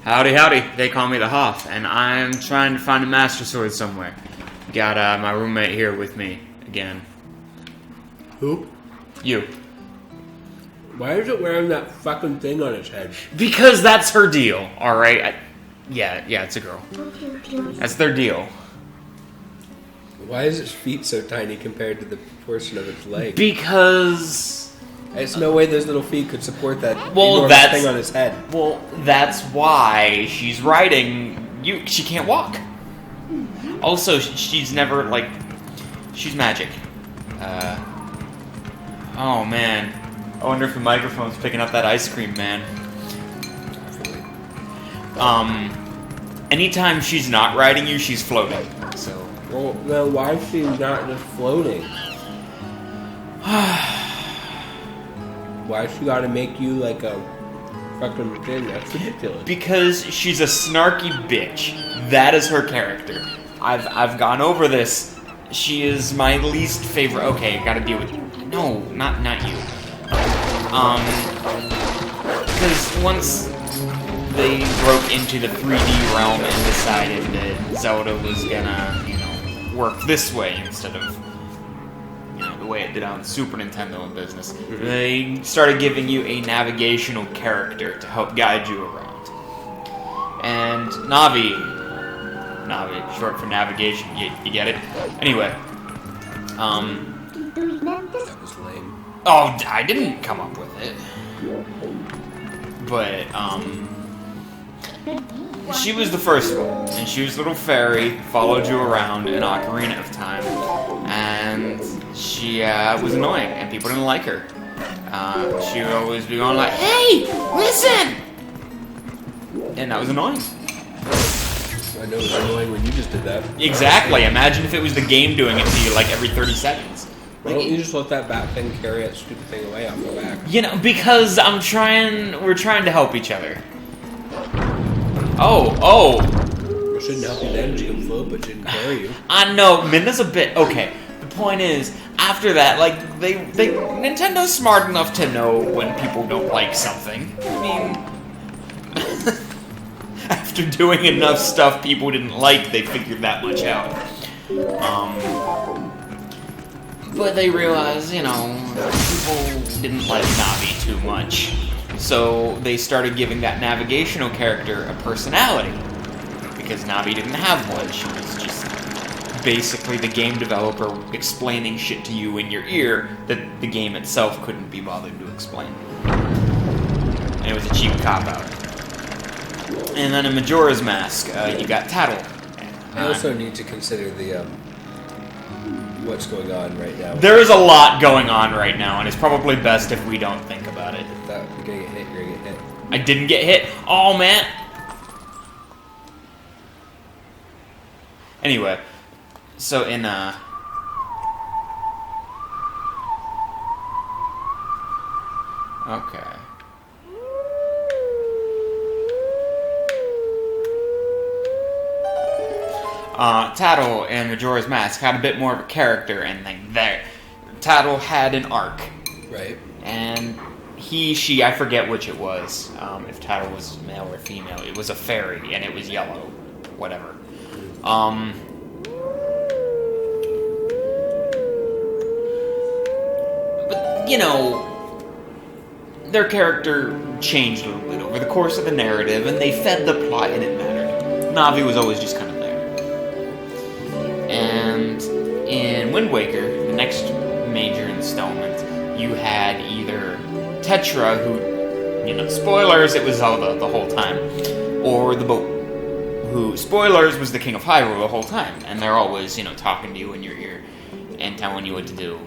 Howdy, howdy. They call me the Hoff, and I'm trying to find a Master Sword somewhere. Got my roommate here with me again. Who? You. Why is it wearing that fucking thing on its head? Because that's her deal, alright? Yeah, it's a girl. That's their deal. Why is its feet so tiny compared to the portion of its leg? Because... There's no way those little feet could support that enormous thing on his head. Well, that's why she's riding you. She can't walk. Also, she's never, like... She's magic. Oh, man. I wonder if the microphone's picking up that ice cream, man. Anytime she's not riding you, she's floating. So... Well, then why is she not just floating? Why she gotta make you like a fucking thing? That's ridiculous. Because she's a snarky bitch. That is her character. I've gone over this. She is my least favorite. Okay, gotta deal with you. No, not you. Because once they broke into the 3D realm and decided that Zelda was gonna, work this way instead of, the way it did on Super Nintendo and business, they started giving you a navigational character to help guide you around. And Navi, short for navigation, you get it? Anyway, That was lame. Oh, I didn't come up with it. But, she was the first one, and she was a little fairy, followed you around in Ocarina of Time, and she was annoying, and people didn't like her. She would always be going like, "Hey, listen!" And that was annoying. I know it was annoying when you just did that. Exactly. Imagine if it was the game doing it to you like every 30 seconds. Why don't you just let that bat thing carry that stupid thing away off the back? Because we're trying to help each other. Oh. It shouldn't help you then, she can float, but she didn't carry you. I know, Minda's a bit... Okay, the point is, after that, Nintendo's smart enough to know when people don't like something. I mean... after doing enough stuff people didn't like, they figured that much out. But they realized, people didn't like Navi too much. So they started giving that navigational character a personality. Because Navi didn't have one. She was just basically the game developer explaining shit to you in your ear that the game itself couldn't be bothered to explain. And it was a cheap cop-out. And then in Majora's Mask, you got Tattle. I also need to consider the, what's going on right now. There is a lot going on right now, and it's probably best if we don't think about it. You're gonna get hit, you're gonna get hit. I didn't get hit. Oh, man. Anyway, so in, okay. Tattle in Majora's Mask had a bit more of a character, and Tattle had an arc. Right. And she, I forget which it was, if Tattle was male or female. It was a fairy, and it was yellow. Whatever. But, their character changed a little bit over the course of the narrative, and they fed the plot, and it mattered. Navi was always just kind of there. And in Wind Waker, the next major installment, you had either Tetra, who, spoilers, it was Zelda the whole time, or the boat, who, spoilers, was the King of Hyrule the whole time, and they're always, talking to you in your ear and telling you what to do.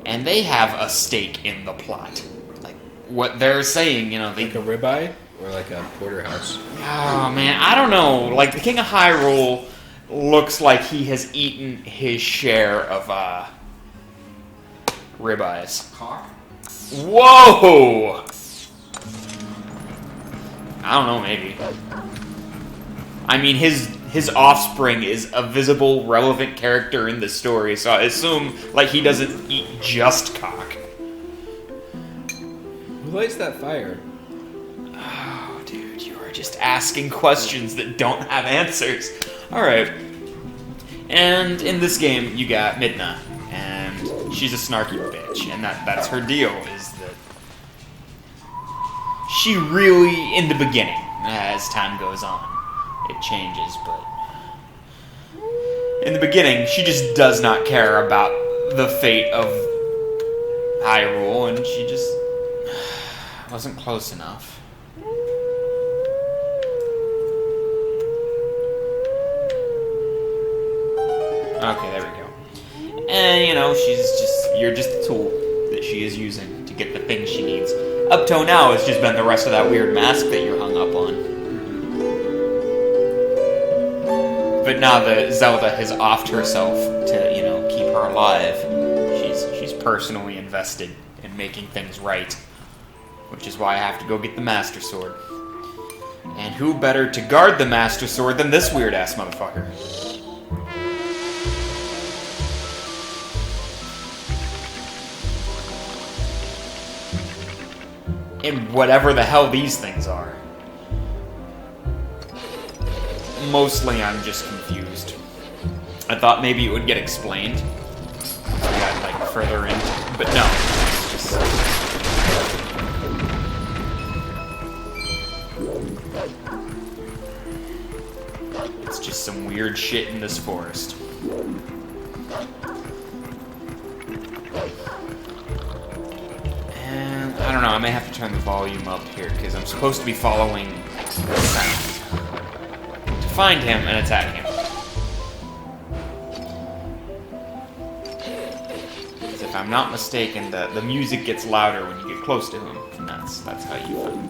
And they have a stake in the plot. Like, what they're saying, Like a ribeye? Or like a porterhouse? Oh, man, I don't know. Like, the King of Hyrule looks like he has eaten his share of, ribeyes. Cock? Whoa! I don't know, maybe. I mean, his offspring is a visible, relevant character in the story, so I assume, he doesn't eat just cock. Who lights that fire? Oh, dude, you are just asking questions that don't have answers. Alright. And in this game, you got Midna. And she's a snarky bitch. And that's her deal, is that she really, in the beginning, as time goes on, it changes, but in the beginning, she just does not care about the fate of Hyrule, and she just wasn't close enough. Okay, there we go. And, you know, you're just a tool that she is using to get the things she needs. Up till now, it's just been the rest of that weird mask that you're hung up on. But now that Zelda has offed herself to, you know, keep her alive, she's personally invested in making things right. Which is why I have to go get the Master Sword. And who better to guard the Master Sword than this weird-ass motherfucker? And whatever the hell these things are. Mostly I'm just confused. I thought maybe it would get explained. I got, like, further in. But no. It's just some weird shit in this forest. And I don't know, I may have to turn the volume up here because I'm supposed to be following the sound to find him and attack him. Because if I'm not mistaken, the music gets louder when you get close to him, and that's how you find him.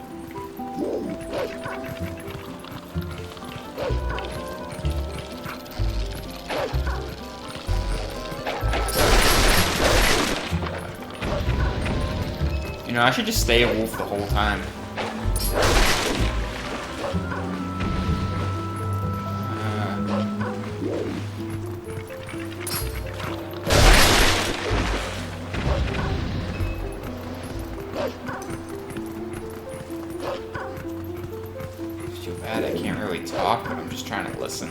You know, I should just stay a wolf the whole time. Too bad I can't really talk, but I'm just trying to listen.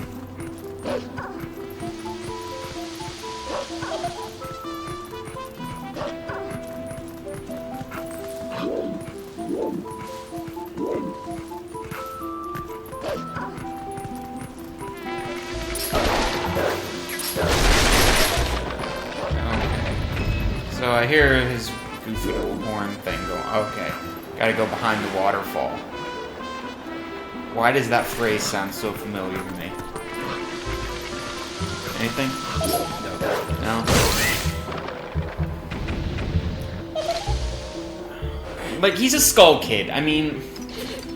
So I hear his goofy little horn thing going. Okay, gotta go behind the waterfall. Why does that phrase sound so familiar to me? Anything? No? Like, he's a Skull Kid. I mean,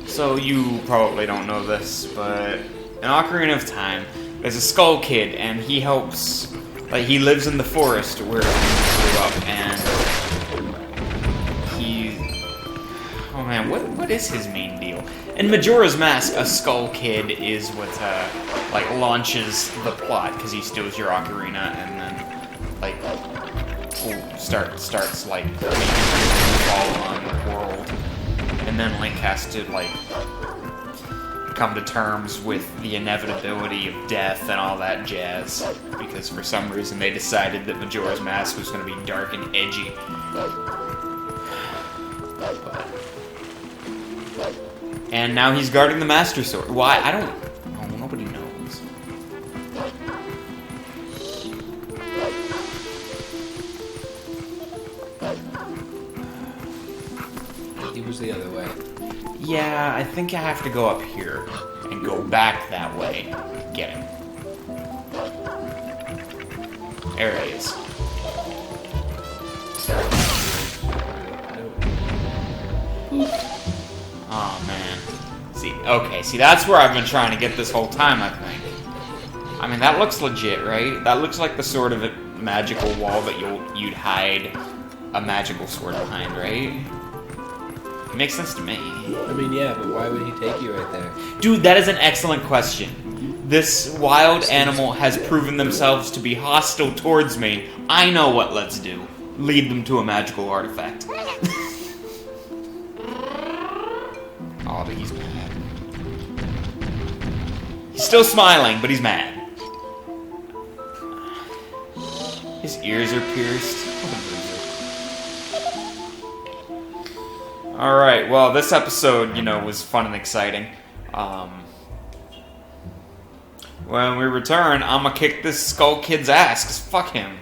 so you probably don't know this, but in Ocarina of Time, there's a Skull Kid, and he helps. Like, he lives in the forest where he grew up, and he... Oh man, what is his main deal? In Majora's Mask, a Skull Kid is what, like, launches the plot, because he steals your ocarina, and then, like, starts, like, making things fall on the world. And then Link has to, like, come to terms with the inevitability of death and all that jazz, because for some reason they decided that Majora's Mask was going to be dark and edgy. And now he's guarding the Master Sword. Why? I don't... Oh, nobody knows. He was the other way. Yeah, I think I have to go up here and go back that way. Get him. There he is. Oh, man. See, that's where I've been trying to get this whole time, I think. I mean, that looks legit, right? That looks like the sort of a magical wall that you'd hide a magical sword behind, right? It makes sense to me. I mean, yeah, but why would he take you right there? Dude, that is an excellent question. This wild animal has proven themselves to be hostile towards me. I know what let's do. Lead them to a magical artifact. Oh, he's mad. Still smiling, but he's mad. His ears are pierced. Alright, well, this episode, was fun and exciting. When we return, I'm gonna kick this Skull Kid's ass, 'cause fuck him.